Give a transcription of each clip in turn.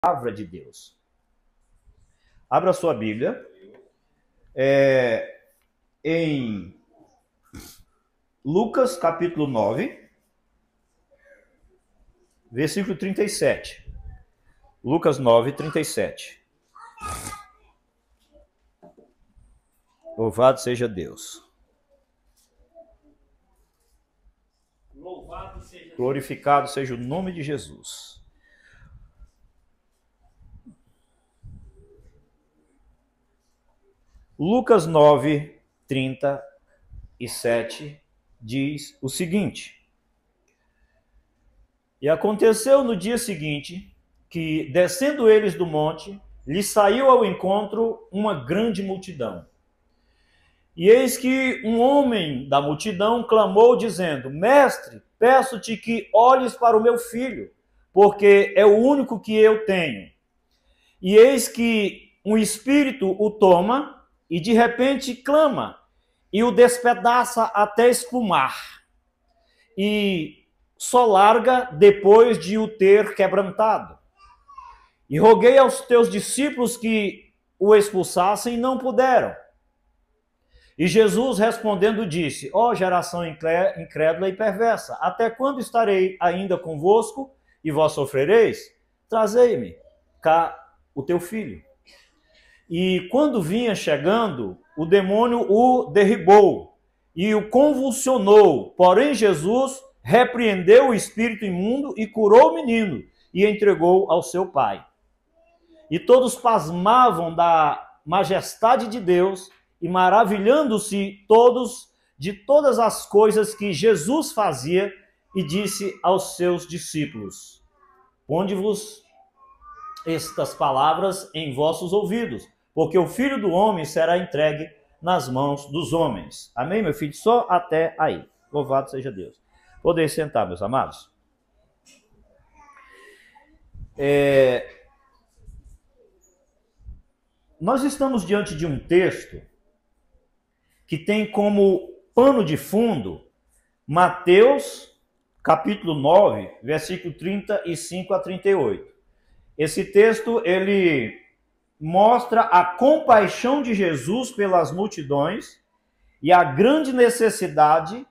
palavra de Deus. Abra sua Bíblia em Lucas capítulo 9, versículo 37. Lucas 9, 37. Louvado seja Deus. Louvado seja Deus. Glorificado seja o nome de Jesus. Lucas 9, 37 diz o seguinte: E aconteceu no dia seguinte que, descendo eles do monte, lhe saiu ao encontro uma grande multidão. E eis que um homem da multidão clamou, dizendo: Mestre, peço-te que olhes para o meu filho, porque é o único que eu tenho. E eis que um espírito o toma, e de repente clama, e o despedaça até espumar, e só larga depois de o ter quebrantado. E roguei aos teus discípulos que o expulsassem, e não puderam. E Jesus respondendo disse: Ó geração incrédula e perversa, até quando estarei ainda convosco e vós sofrereis? Trazei-me cá o teu filho. E quando vinha chegando, o demônio o derribou e o convulsionou. Porém Jesus repreendeu o espírito imundo e curou o menino e entregou ao seu pai. E todos pasmavam da majestade de Deus e maravilhando-se todos de todas as coisas que Jesus fazia, e disse aos seus discípulos: Ponde-vos estas palavras em vossos ouvidos, porque o Filho do Homem será entregue nas mãos dos homens. Amém, meu filho? Só até aí. Louvado seja Deus. Podem sentar, meus amados. Nós estamos diante de um texto que tem como pano de fundo Mateus, capítulo 9, versículo 35 a 38. Esse texto, ele mostra a compaixão de Jesus pelas multidões e a grande necessidade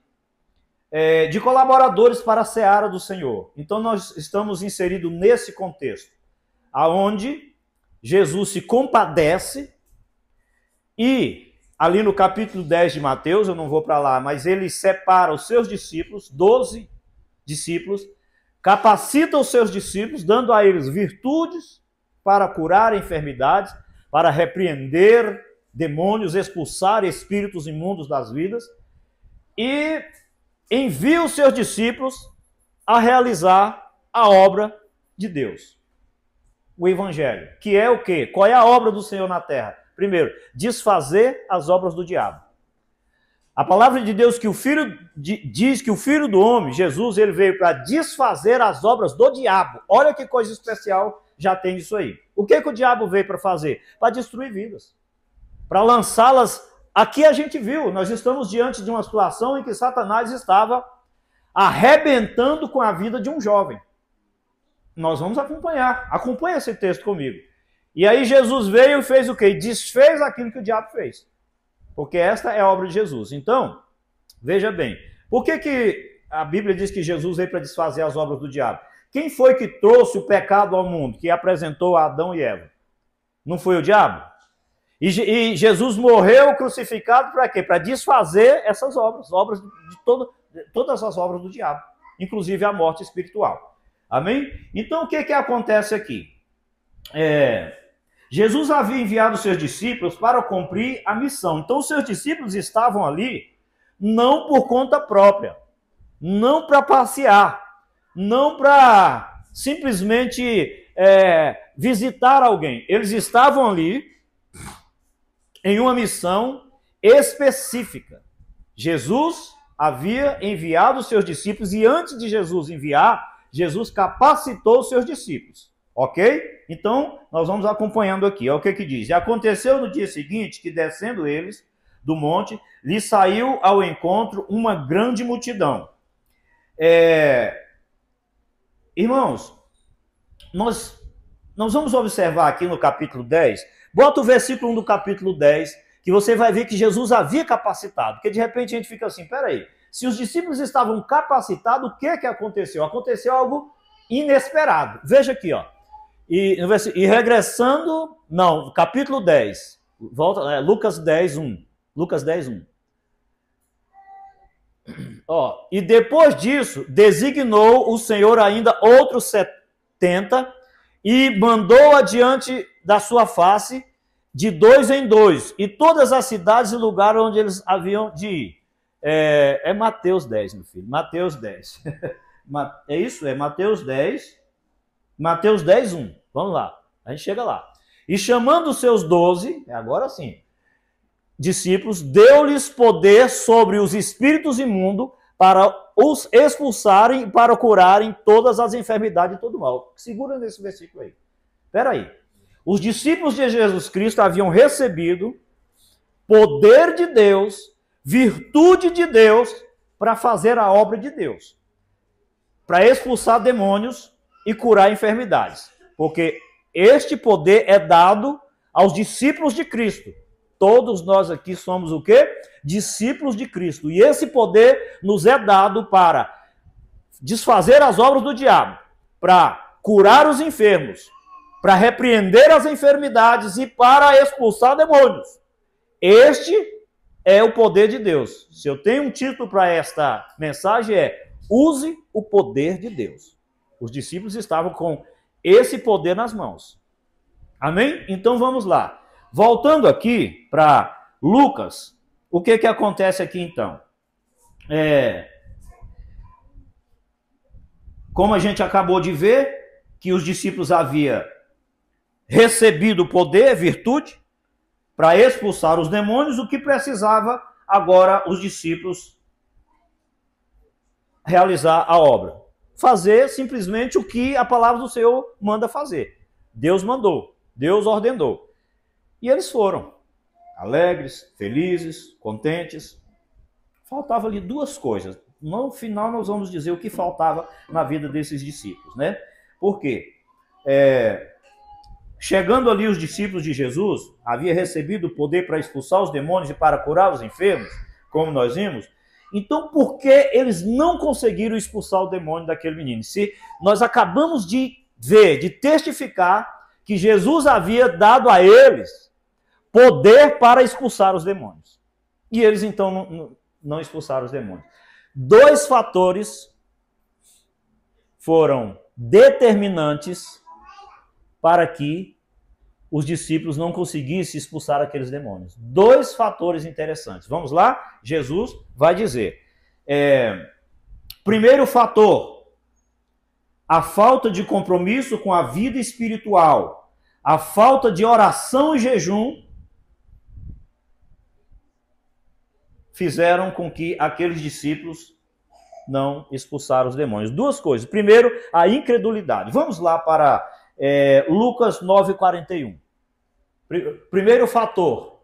de colaboradores para a seara do Senhor. Então, nós estamos inseridos nesse contexto, aonde Jesus se compadece e, ali no capítulo 10 de Mateus, eu não vou para lá, mas ele separa os seus discípulos, 12 discípulos, capacita os seus discípulos, dando a eles virtudes para curar enfermidades, para repreender demônios, expulsar espíritos imundos das vidas, e envia os seus discípulos a realizar a obra de Deus. O Evangelho, que é o quê? Qual é a obra do Senhor na terra? Primeiro, desfazer as obras do diabo. A palavra de Deus diz que o Filho do Homem, Jesus, ele veio para desfazer as obras do diabo. Olha que coisa especial já tem isso aí. O que o diabo veio para fazer? Para destruir vidas. Para lançá-las. Aqui a gente viu, nós estamos diante de uma situação em que Satanás estava arrebentando com a vida de um jovem. Nós vamos acompanhar. Acompanha esse texto comigo. E aí Jesus veio e fez o quê? Desfez aquilo que o diabo fez. Porque esta é a obra de Jesus. Então, veja bem, por que a Bíblia diz que Jesus veio para desfazer as obras do diabo? Quem foi que trouxe o pecado ao mundo, que apresentou a Adão e Eva? Não foi o diabo? E Jesus morreu crucificado para quê? Para desfazer essas obras de todas as obras do diabo, inclusive a morte espiritual. Amém? Então, o que acontece aqui? Jesus havia enviado seus discípulos para cumprir a missão. Então, os seus discípulos estavam ali não por conta própria, não para passear, não para simplesmente visitar alguém. Eles estavam ali em uma missão específica. Jesus havia enviado os seus discípulos e antes de Jesus enviar, Jesus capacitou os seus discípulos. Ok? Então, nós vamos acompanhando aqui. Olha o que diz. E aconteceu no dia seguinte que, descendo eles do monte, lhe saiu ao encontro uma grande multidão. Irmãos, nós nós vamos observar aqui no capítulo 10, bota o versículo 1 do capítulo 10, que você vai ver que Jesus havia capacitado. Porque de repente a gente fica assim, peraí, se os discípulos estavam capacitados, o que aconteceu? Aconteceu algo inesperado. Veja aqui, ó. E regressando, não, capítulo 10, volta, Lucas 10, 1. Lucas 10, 1. Ó, e depois disso, designou o Senhor ainda outros 70 e mandou adiante da sua face de 2 em 2, e todas as cidades e lugares onde eles haviam de ir. É Mateus 10, meu filho, Mateus 10. É isso? É Mateus 10, Mateus 10, 1. Vamos lá, a gente chega lá. E chamando os seus 12, agora sim, discípulos, deu-lhes poder sobre os espíritos imundos para os expulsarem e para curarem todas as enfermidades e todo mal. Segura nesse versículo aí. Espera aí. Os discípulos de Jesus Cristo haviam recebido poder de Deus, virtude de Deus, para fazer a obra de Deus. Para expulsar demônios e curar enfermidades. Porque este poder é dado aos discípulos de Cristo. Todos nós aqui somos o quê? Discípulos de Cristo. E esse poder nos é dado para desfazer as obras do diabo, para curar os enfermos, para repreender as enfermidades e para expulsar demônios. Este é o poder de Deus. Se eu tenho um título para esta mensagem é: use o poder de Deus. Os discípulos estavam com esse poder nas mãos. Amém? Então vamos lá. Voltando aqui para Lucas, o que acontece aqui então? Como a gente acabou de ver, que os discípulos haviam recebido poder, virtude, para expulsar os demônios, o que precisava agora os discípulos realizar a obra? Fazer simplesmente o que a palavra do Senhor manda fazer. Deus mandou, Deus ordenou. E eles foram alegres, felizes, contentes. Faltava ali duas coisas. No final nós vamos dizer o que faltava na vida desses discípulos, né? Por quê? Chegando ali os discípulos de Jesus, havia recebido o poder para expulsar os demônios e para curar os enfermos, como nós vimos. Então, por que eles não conseguiram expulsar o demônio daquele menino? Se nós acabamos de ver, de testificar, que Jesus havia dado a eles poder para expulsar os demônios. E eles, então, não expulsaram os demônios. Dois fatores foram determinantes para que os discípulos não conseguissem expulsar aqueles demônios. Dois fatores interessantes. Vamos lá? Jesus vai dizer. Primeiro fator, a falta de compromisso com a vida espiritual, a falta de oração e jejum, fizeram com que aqueles discípulos não expulsaram os demônios. Duas coisas. Primeiro, a incredulidade. Vamos lá para Lucas 9:41. Primeiro fator.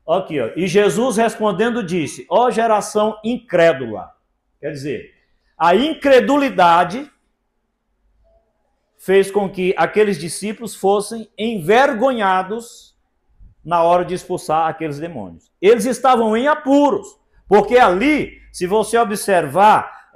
Aqui, ó. E Jesus respondendo disse: ó geração incrédula. Quer dizer, a incredulidade fez com que aqueles discípulos fossem envergonhados na hora de expulsar aqueles demônios. Eles estavam em apuros, porque ali, se você observar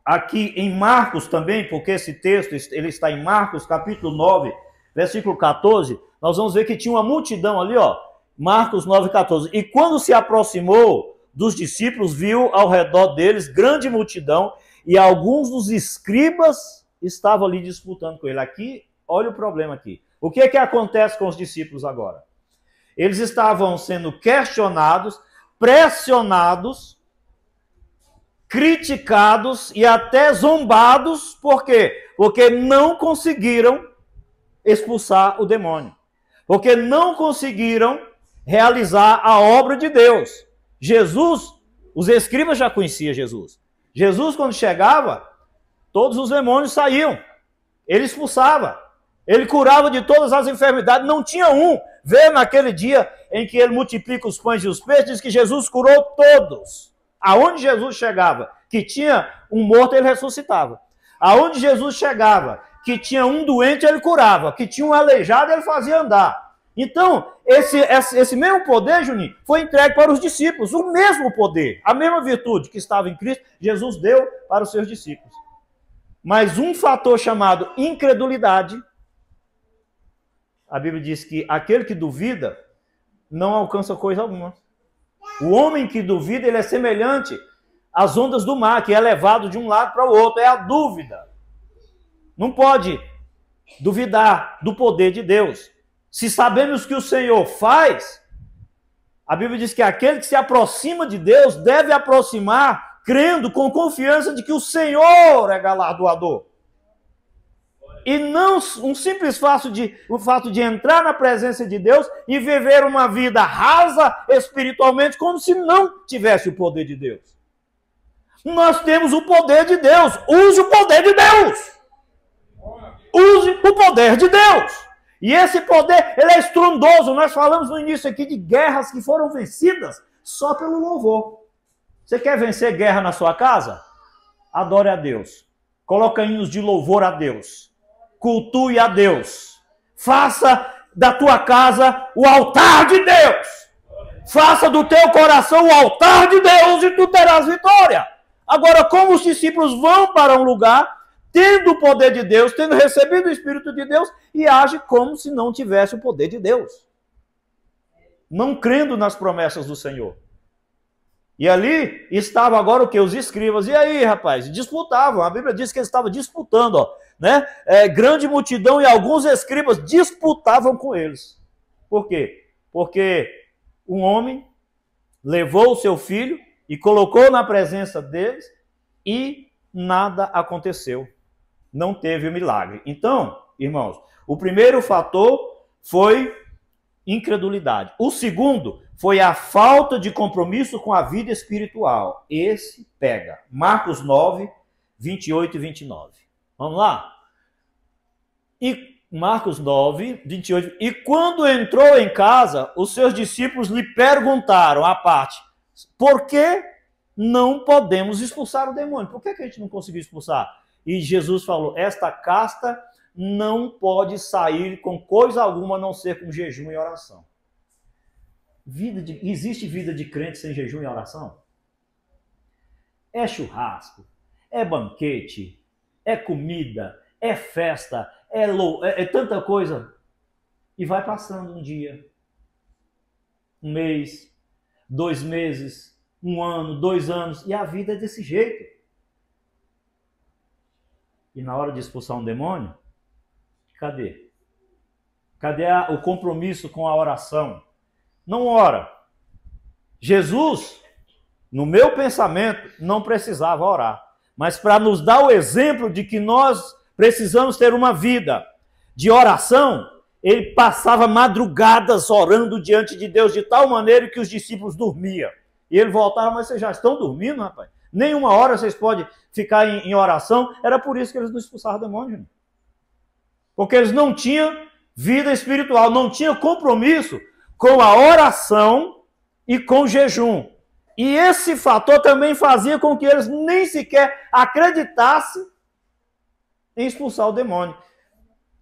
aqui em Marcos também, porque esse texto ele está em Marcos capítulo 9, versículo 14, nós vamos ver que tinha uma multidão ali, ó, Marcos 9, 14. E quando se aproximou dos discípulos, viu ao redor deles grande multidão, e alguns dos escribas estavam ali disputando com ele. Aqui, olha o problema aqui. O que acontece com os discípulos agora? Eles estavam sendo questionados, pressionados, criticados e até zombados. Por quê? Porque não conseguiram expulsar o demônio. Porque não conseguiram realizar a obra de Deus. Jesus, os escribas já conheciam Jesus. Jesus, quando chegava, todos os demônios saíam. Ele expulsava. Ele curava de todas as enfermidades, não tinha um. Vê naquele dia em que ele multiplica os pães e os peixes, diz que Jesus curou todos. Aonde Jesus chegava, que tinha um morto, ele ressuscitava. Aonde Jesus chegava, que tinha um doente, ele curava. Que tinha um aleijado, ele fazia andar. Então, esse mesmo poder, Juninho, foi entregue para os discípulos. O mesmo poder, a mesma virtude que estava em Cristo, Jesus deu para os seus discípulos. Mas um fator chamado incredulidade, a Bíblia diz que aquele que duvida não alcança coisa alguma. O homem que duvida, ele é semelhante às ondas do mar, que é levado de um lado para o outro. É a dúvida. Não pode duvidar do poder de Deus. Se sabemos que o Senhor faz, a Bíblia diz que aquele que se aproxima de Deus deve aproximar crendo com confiança de que o Senhor é galardoador. E não um simples fato de entrar na presença de Deus e viver uma vida rasa espiritualmente como se não tivesse o poder de Deus. Nós temos o poder de Deus. Use o poder de Deus. Use o poder de Deus. E esse poder, ele é estrondoso. Nós falamos no início aqui de guerras que foram vencidas só pelo louvor. Você quer vencer guerra na sua casa? Adore a Deus. Coloque hinos de louvor a Deus. Cultue a Deus. Faça da tua casa o altar de Deus. Faça do teu coração o altar de Deus e tu terás vitória. Agora, como os discípulos vão para um lugar, tendo o poder de Deus, tendo recebido o Espírito de Deus, e age como se não tivesse o poder de Deus. Não crendo nas promessas do Senhor. E ali estava agora o que? Os escribas. E aí, rapaz? Disputavam. A Bíblia diz que eles estavam disputando, ó, né? Grande multidão e alguns escribas disputavam com eles. Por quê? Porque um homem levou o seu filho e colocou na presença deles e nada aconteceu. Não teve o milagre. Então, irmãos, o primeiro fator foi incredulidade. O segundo foi a falta de compromisso com a vida espiritual. Esse pega. Marcos 9, 28 e 29. Vamos lá? E Marcos 9, 28. E quando entrou em casa, os seus discípulos lhe perguntaram à parte: por que não podemos expulsar o demônio? Por que a gente não conseguiu expulsar? E Jesus falou: esta casta não pode sair com coisa alguma a não ser com jejum e oração. Existe vida de crente sem jejum e oração? É churrasco, é banquete, é comida, é festa, é tanta coisa. E vai passando um dia, um mês, 2 meses, 1 ano, 2 anos, e a vida é desse jeito. E na hora de expulsar um demônio, cadê? Cadê o compromisso com a oração? Não ora. Jesus, no meu pensamento, não precisava orar. Mas para nos dar o exemplo de que nós precisamos ter uma vida de oração, ele passava madrugadas orando diante de Deus de tal maneira que os discípulos dormiam. E ele voltava: mas vocês já estão dormindo, rapaz? Nenhuma hora vocês podem ficar em oração. Era por isso que eles não expulsavam o demônio, gente. Porque eles não tinham vida espiritual, não tinham compromisso com a oração e com o jejum. E esse fator também fazia com que eles nem sequer acreditassem em expulsar o demônio.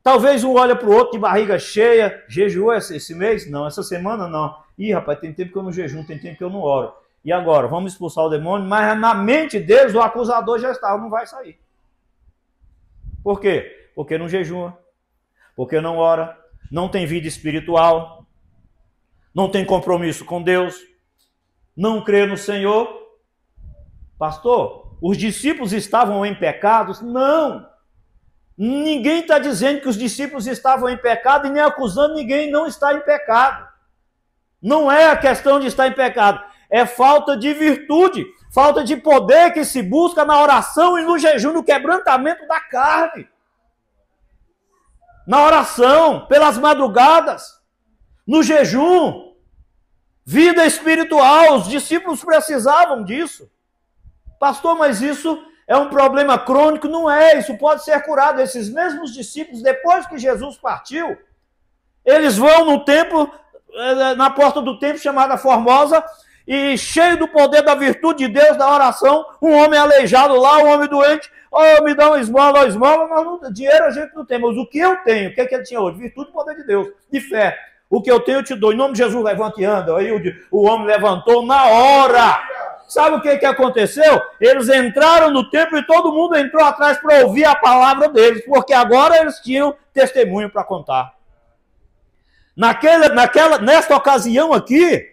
Talvez um olha para o outro de barriga cheia: jejuou esse mês? Não. Essa semana? Não. Ih, rapaz, tem tempo que eu não jejuo, tem tempo que eu não oro. E agora? Vamos expulsar o demônio? Mas na mente deles o acusador já estava: não vai sair. Por quê? Porque não jejua, porque não ora, não tem vida espiritual, não tem compromisso com Deus, não crê no Senhor. Pastor, os discípulos estavam em pecados? Não. Ninguém está dizendo que os discípulos estavam em pecado e nem acusando ninguém não está em pecado. Não é a questão de estar em pecado. É falta de virtude, falta de poder que se busca na oração e no jejum, no quebrantamento da carne. Na oração, pelas madrugadas, no jejum, vida espiritual. Os discípulos precisavam disso. Pastor, mas isso é um problema crônico? Não é, isso pode ser curado. Esses mesmos discípulos, depois que Jesus partiu, eles vão no templo, na porta do templo chamada Formosa, e cheio do poder da virtude de Deus, da oração, um homem aleijado lá, um homem doente, me dá uma esmola, dinheiro a gente não tem, mas o que eu tenho, o que é que ele tinha hoje? Virtude e poder de Deus, de fé. O que eu tenho eu te dou, em nome de Jesus, levanta e anda. Aí o homem levantou na hora. Sabe o que aconteceu? Eles entraram no templo e todo mundo entrou atrás para ouvir a palavra deles, porque agora eles tinham testemunho para contar. Nesta ocasião aqui,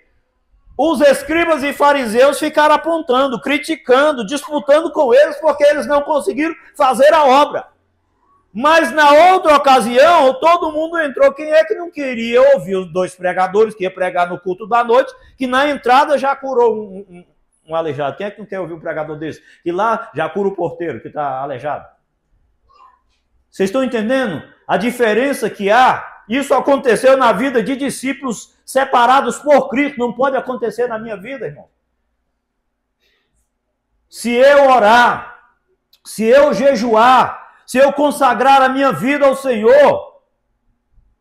os escribas e fariseus ficaram apontando, criticando, disputando com eles, porque eles não conseguiram fazer a obra. Mas na outra ocasião, todo mundo entrou. Quem é que não queria ouvir os dois pregadores que ia pregar no culto da noite, que na entrada já curou um aleijado? Quem é que não quer ouvir um pregador desse? Que lá já cura o porteiro que está aleijado. Vocês estão entendendo a diferença que há? Isso aconteceu na vida de discípulos separados por Cristo. Não pode acontecer na minha vida, irmão. Se eu orar, se eu jejuar, se eu consagrar a minha vida ao Senhor,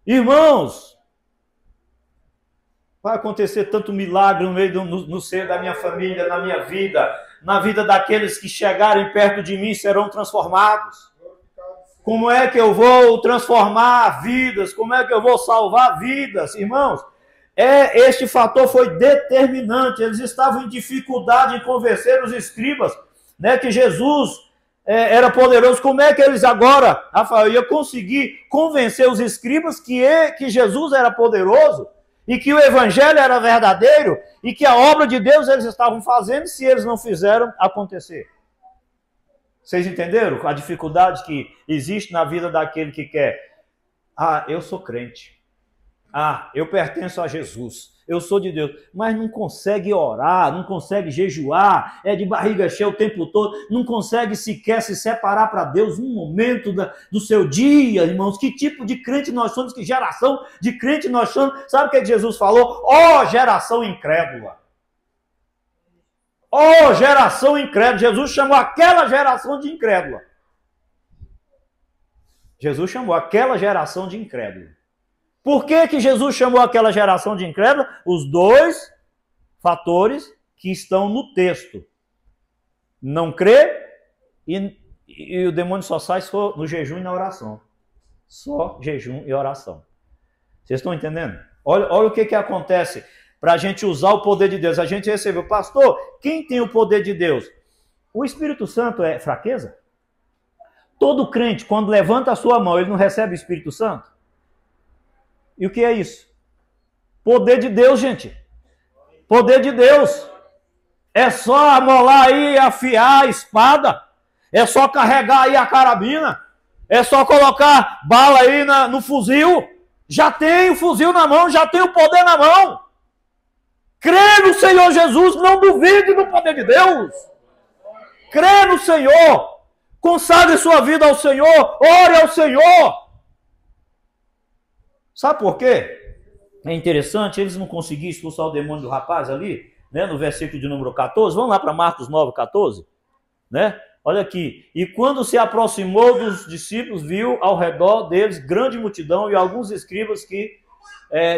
irmãos, vai acontecer tanto milagre no seio da minha família, na minha vida, na vida daqueles que chegarem perto de mim serão transformados. Como é que eu vou transformar vidas? Como é que eu vou salvar vidas? Irmãos, este fator foi determinante. Eles estavam em dificuldade em convencer os escribas, né, que Jesus era poderoso. Como é que eles agora, Rafael, iam conseguir convencer os escribas que Jesus era poderoso e que o evangelho era verdadeiro e que a obra de Deus eles estavam fazendo, se eles não fizeram acontecer? Vocês entenderam a dificuldade que existe na vida daquele que quer? Eu sou crente. Eu pertenço a Jesus. Eu sou de Deus. Mas não consegue orar, não consegue jejuar, é de barriga cheia o tempo todo, não consegue sequer se separar para Deus um momento do seu dia, irmãos. Que tipo de crente nós somos? Que geração de crente nós somos? Sabe o que Jesus falou? Geração incrédula. Geração incrédula. Jesus chamou aquela geração de incrédula. Jesus chamou aquela geração de incrédula. Por que Jesus chamou aquela geração de incrédula? Os dois fatores que estão no texto. Não crê e o demônio só sai se for no jejum e na oração. Só jejum e oração. Vocês estão entendendo? Olha o que acontece para a gente usar o poder de Deus. A gente recebeu, pastor, quem tem o poder de Deus? O Espírito Santo é fraqueza? Todo crente, quando levanta a sua mão, ele não recebe o Espírito Santo? E o que é isso? Poder de Deus, gente. Poder de Deus. É só amolar aí e afiar a espada. É só carregar aí a carabina. É só colocar bala aí no fuzil. Já tem o fuzil na mão, já tem o poder na mão. Crê no Senhor Jesus, não duvide do poder de Deus. Crê no Senhor. Consagre sua vida ao Senhor. Ore ao Senhor. Sabe por quê? É interessante, eles não conseguiram expulsar o demônio do rapaz ali, né, no versículo de número 14. Vamos lá para Marcos 9, 14. Né? Olha aqui. E quando se aproximou dos discípulos, viu ao redor deles grande multidão e alguns escribas que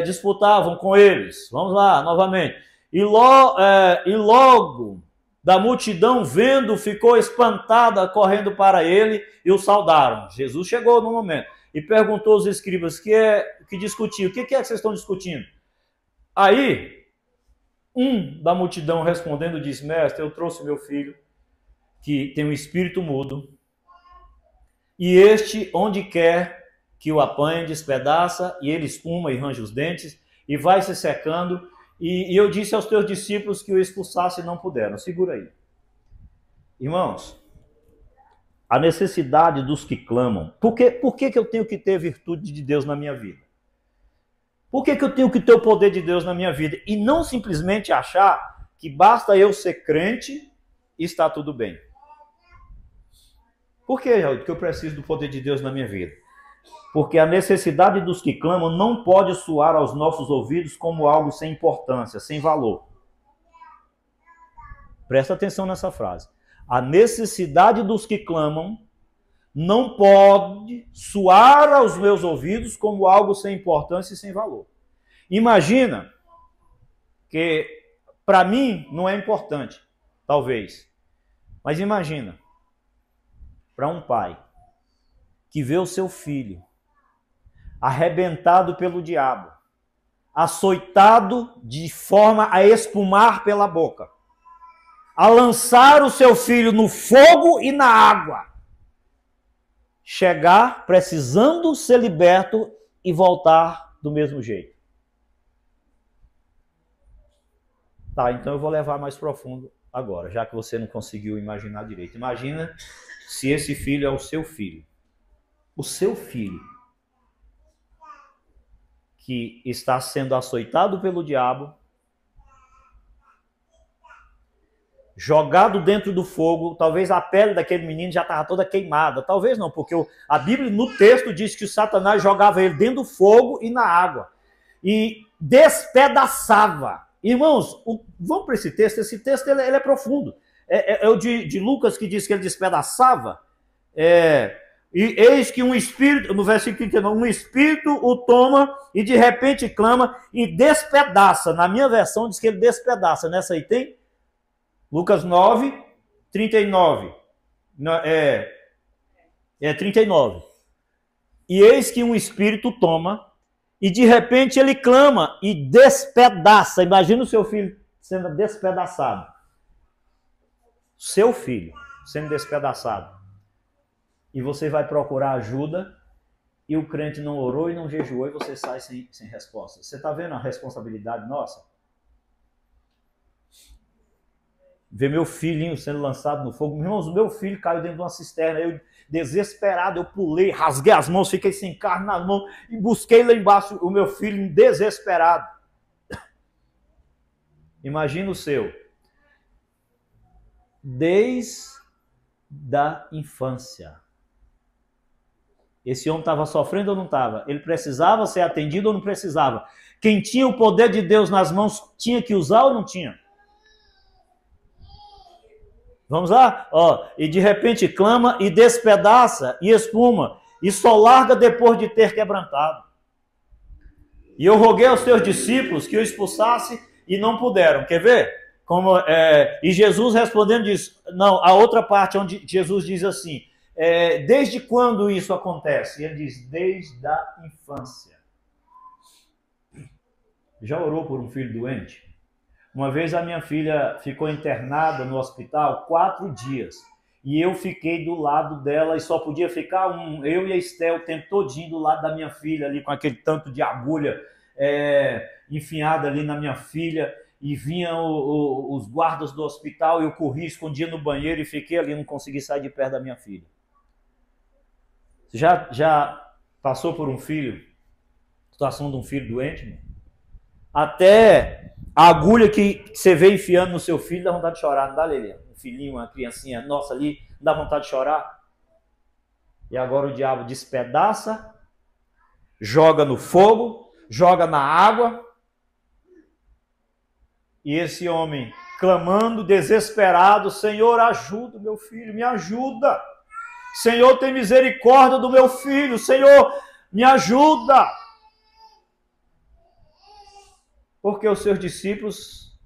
disputavam com eles. Vamos lá, novamente. E logo da multidão, vendo, ficou espantada, correndo para ele e o saudaram. Jesus chegou no momento e perguntou aos escribas que discutiam. O que é que vocês estão discutindo? Aí, um da multidão respondendo disse: mestre, eu trouxe meu filho que tem um espírito mudo e este, onde quer que o apanhe, despedaça e ele espuma e range os dentes e vai se secando. E eu disse aos teus discípulos que o expulsasse e não puderam. Segura aí. Irmãos, a necessidade dos que clamam. Por que eu tenho que ter virtude de Deus na minha vida? Por que eu tenho que ter o poder de Deus na minha vida? E não simplesmente achar que basta eu ser crente e está tudo bem. Por que, Raul, que eu preciso do poder de Deus na minha vida? Porque a necessidade dos que clamam não pode soar aos nossos ouvidos como algo sem importância, sem valor. Presta atenção nessa frase. A necessidade dos que clamam não pode soar aos meus ouvidos como algo sem importância e sem valor. Imagina que para mim não é importante, talvez. Mas imagina, para um pai que vê o seu filho arrebentado pelo diabo, açoitado de forma a espumar pela boca, a lançar o seu filho no fogo e na água, chegar precisando ser liberto e voltar do mesmo jeito. Tá, então eu vou levar mais profundo agora, já que você não conseguiu imaginar direito. Imagina se esse filho é o seu filho. O seu filho que está sendo açoitado pelo diabo, jogado dentro do fogo, talvez a pele daquele menino já estava toda queimada, talvez não, porque a Bíblia no texto diz que o Satanás jogava ele dentro do fogo e na água, e despedaçava. Irmãos, vamos para esse texto ele é profundo, é o de Lucas que diz que ele despedaçava, e eis que um espírito, no versículo 39, um espírito o toma e de repente clama e despedaça. Na minha versão diz que ele despedaça. Nessa aí tem? Lucas 9, 39. 39. E eis que um espírito toma e de repente ele clama e despedaça. Imagina o seu filho sendo despedaçado. Seu filho sendo despedaçado. E você vai procurar ajuda, e o crente não orou e não jejuou, e você sai sem resposta. Você está vendo a responsabilidade nossa? Ver meu filhinho sendo lançado no fogo. Irmãos, o meu filho caiu dentro de uma cisterna, eu desesperado, eu pulei, rasguei as mãos, fiquei sem carne nas mãos, e busquei lá embaixo o meu filho desesperado. Imagina o seu. Desde a infância. Esse homem estava sofrendo ou não estava? Ele precisava ser atendido ou não precisava? Quem tinha o poder de Deus nas mãos tinha que usar ou não tinha? Vamos lá? E de repente clama e despedaça e espuma e só larga depois de ter quebrantado. E eu roguei aos teus discípulos que o expulsasse e não puderam. Quer ver? E Jesus respondendo diz, não, a outra parte onde Jesus diz assim, desde quando isso acontece? Ele diz, desde a infância. Já orou por um filho doente? Uma vez a minha filha ficou internada no hospital 4 dias. E eu fiquei do lado dela e só podia ficar eu e a Estel o tempo todinho do lado da minha filha ali com aquele tanto de agulha enfiada ali na minha filha. E vinham os guardas do hospital e eu corri, escondia no banheiro e fiquei ali, não consegui sair de perto da minha filha. Já passou por situação de um filho doente? Né? Até a agulha que você vê enfiando no seu filho dá vontade de chorar, não dá, Lelê? Um filhinho, uma criancinha nossa ali, dá vontade de chorar? E agora o diabo despedaça, joga no fogo, joga na água, e esse homem clamando, desesperado, Senhor, ajuda o meu filho, me ajuda. Senhor, tem misericórdia do meu filho. Senhor, me ajuda. Porque os seus discípulos,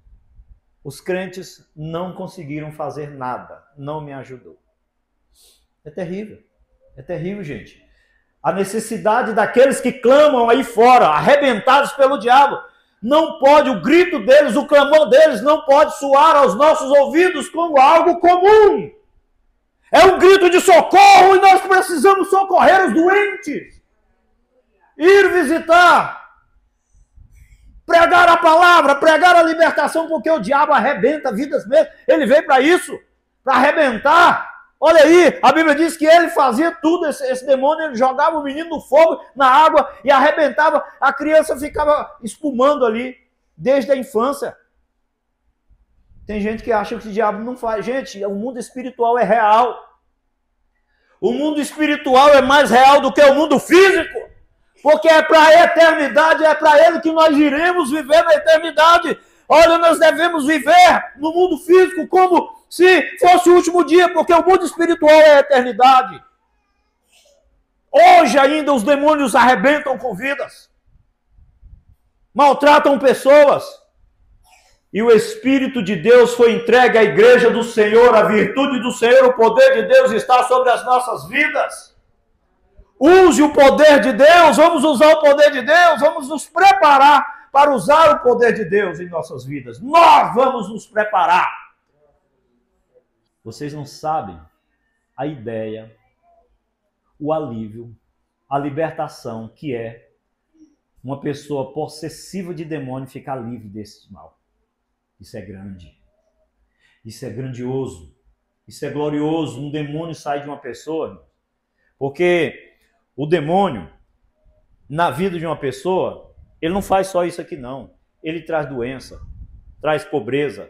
os crentes, não conseguiram fazer nada. Não me ajudou. É terrível. É terrível, gente. A necessidade daqueles que clamam aí fora, arrebentados pelo diabo. Não pode, o grito deles, o clamor deles, não pode soar aos nossos ouvidos como algo comum. É um grito de socorro e nós precisamos socorrer os doentes. Ir visitar. Pregar a palavra, pregar a libertação, porque o diabo arrebenta vidas mesmo. Ele veio para isso, para arrebentar. Olha aí, a Bíblia diz que ele fazia tudo, esse demônio, ele jogava o menino no fogo, na água e arrebentava. A criança ficava espumando ali, desde a infância. Tem gente que acha que o diabo não faz. Gente, o mundo espiritual é real. O mundo espiritual é mais real do que o mundo físico. Porque é para a eternidade, é para ele que nós iremos viver na eternidade. Olha, nós devemos viver no mundo físico como se fosse o último dia, porque o mundo espiritual é a eternidade. Hoje ainda os demônios arrebentam com vidas. Maltratam pessoas. e o Espírito de Deus foi entregue à igreja do Senhor, a virtude do Senhor, o poder de Deus está sobre as nossas vidas. Use o poder de Deus, vamos usar o poder de Deus, vamos nos preparar para usar o poder de Deus em nossas vidas. Nós vamos nos preparar. Vocês não sabem a ideia, o alívio, a libertação que é uma pessoa possessiva de demônio ficar livre desse mal. Isso é grande. Isso é grandioso. Isso é glorioso. Um demônio sai de uma pessoa. Porque o demônio, na vida de uma pessoa, ele não faz só isso aqui não. Ele traz doença, traz pobreza,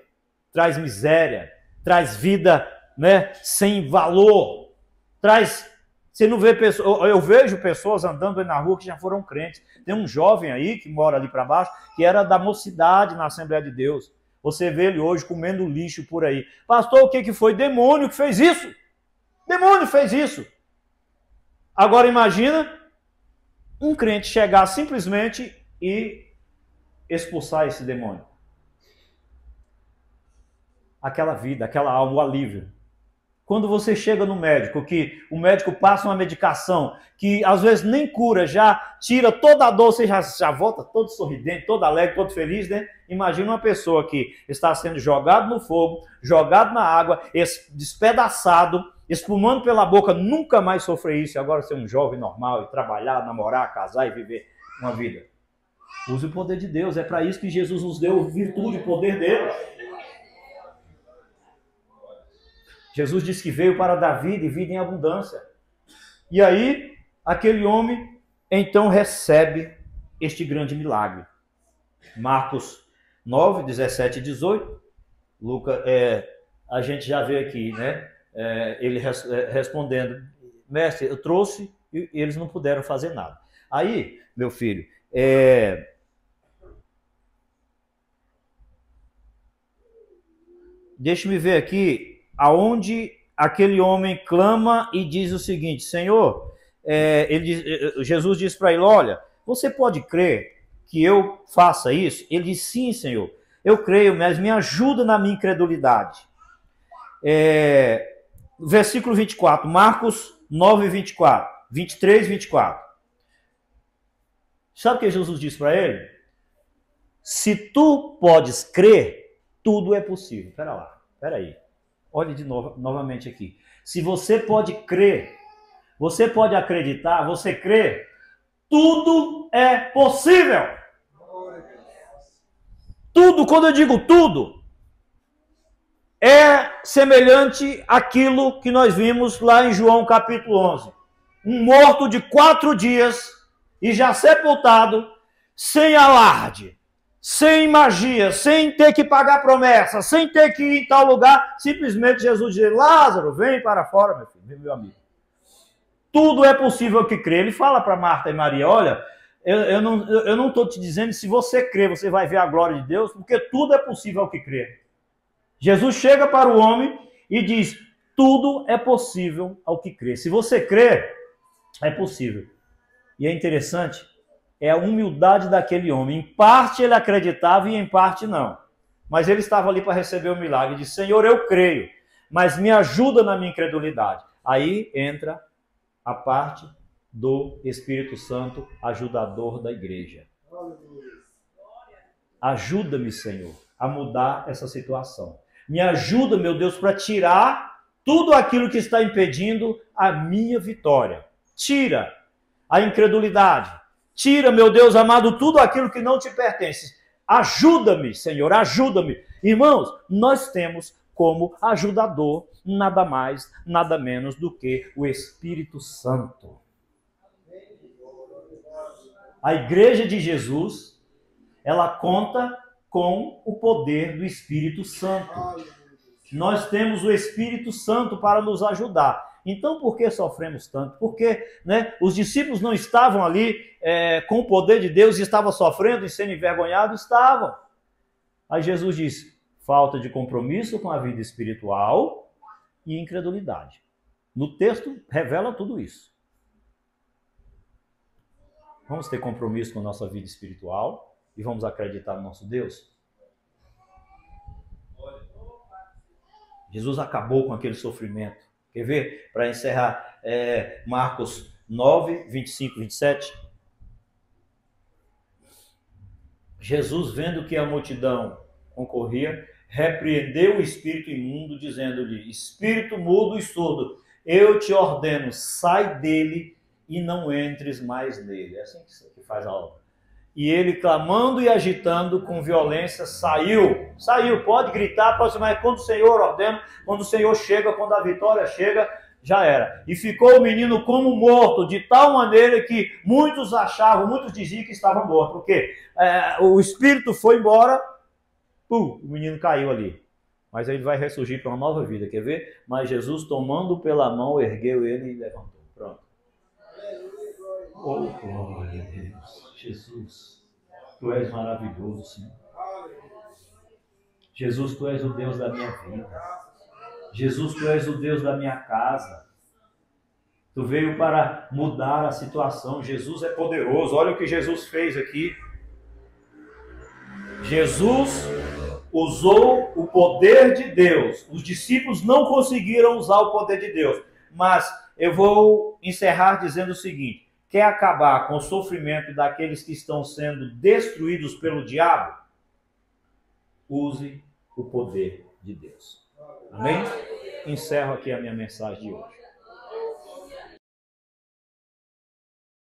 traz miséria, traz vida, né, sem valor. Traz... Você não vê pessoas... Eu vejo pessoas andando aí na rua que já foram crentes. Tem um jovem aí que mora ali para baixo, que era da mocidade na Assembleia de Deus. Você vê ele hoje comendo lixo por aí. Pastor, o que foi? Demônio que fez isso. Demônio fez isso. Agora imagina um crente chegar simplesmente e expulsar esse demônio. Aquela vida, aquela alma, o alívio. Quando você chega no médico, que o médico passa uma medicação que às vezes nem cura, já tira toda a dor, você já volta todo sorridente, todo alegre, todo feliz, né? Imagina uma pessoa que está sendo jogado no fogo, jogado na água, despedaçado, espumando pela boca, nunca mais sofrer isso, e agora ser um jovem normal e trabalhar, namorar, casar e viver uma vida. Use o poder de Deus, é para isso que Jesus nos deu virtude, o poder dele. Jesus disse que veio para dar vida e vida em abundância. E aí, aquele homem, então, recebe este grande milagre. Marcos 9, 17 e 18. Lucas, a gente já vê aqui, né? Ele respondendo, mestre, eu trouxe e eles não puderam fazer nada. Aí, meu filho, deixa-me ver aqui, aonde aquele homem clama e diz o seguinte, Senhor, Jesus diz para ele, olha, você pode crer que eu faça isso? Ele diz, sim, Senhor, eu creio, mas me ajuda na minha incredulidade. Versículo 24, Marcos 9, 24, 23, 24. Sabe o que Jesus disse para ele? Se tu podes crer, tudo é possível. Espera aí. Olhe de novo, novamente aqui. Se você pode crer, você pode acreditar, você crê, tudo é possível. Tudo, quando eu digo tudo, é semelhante àquilo que nós vimos lá em João capítulo 11. Um morto de 4 dias e já sepultado, sem alarde, sem magia, sem ter que pagar promessa, sem ter que ir em tal lugar, simplesmente Jesus diz, Lázaro, vem para fora, meu filho, meu amigo. Tudo é possível que crê. Ele fala para Marta e Maria, olha, eu não estou te dizendo se você crê, você vai ver a glória de Deus, porque tudo é possível ao que crê. Jesus chega para o homem e diz, tudo é possível ao que crê. Se você crê, é possível. E é interessante, é a humildade daquele homem. Em parte ele acreditava e em parte não. Mas ele estava ali para receber o milagre. Ele disse, Senhor, eu creio, mas me ajuda na minha incredulidade. Aí entra a parte do Espírito Santo, ajudador da igreja. Ajuda-me, Senhor, a mudar essa situação. Me ajuda, meu Deus, para tirar tudo aquilo que está impedindo a minha vitória. Tira a incredulidade. Tira, meu Deus amado, tudo aquilo que não te pertence. Ajuda-me, Senhor, ajuda-me. Irmãos, nós temos como ajudador nada mais, nada menos do que o Espírito Santo. A igreja de Jesus, ela conta com o poder do Espírito Santo. Nós temos o Espírito Santo para nos ajudar. Então, por que sofremos tanto? Porque, né, os discípulos não estavam ali com o poder de Deus e estavam sofrendo e sendo envergonhados? Estavam. Aí Jesus disse, falta de compromisso com a vida espiritual e incredulidade. No texto, revela tudo isso. Vamos ter compromisso com a nossa vida espiritual e vamos acreditar no nosso Deus? Jesus acabou com aquele sofrimento. Quer ver? Para encerrar, Marcos 9, 25, 27. Jesus, vendo que a multidão concorria, repreendeu o espírito imundo, dizendo-lhe: espírito mudo e surdo, eu te ordeno, sai dele e não entres mais nele. É assim que faz a obra. E ele, clamando e agitando com violência, saiu. Pode gritar, mas quando o Senhor ordena, quando o Senhor chega, quando a vitória chega, já era. E ficou o menino como morto, de tal maneira que muitos diziam que estava morto. Porque o espírito foi embora, o menino caiu ali. Mas ele vai ressurgir para uma nova vida, quer ver? Mas Jesus, tomando pela mão, ergueu ele e levantou. Pronto. Oh, glória a Deus. Jesus, tu és maravilhoso, Senhor. Jesus, tu és o Deus da minha vida. Jesus, tu és o Deus da minha casa. Tu veio para mudar a situação. Jesus é poderoso. Olha o que Jesus fez aqui. Jesus usou o poder de Deus. Os discípulos não conseguiram usar o poder de Deus. Mas eu vou encerrar dizendo o seguinte: quer acabar com o sofrimento daqueles que estão sendo destruídos pelo diabo? Use o poder de Deus. Amém? Encerro aqui a minha mensagem de hoje.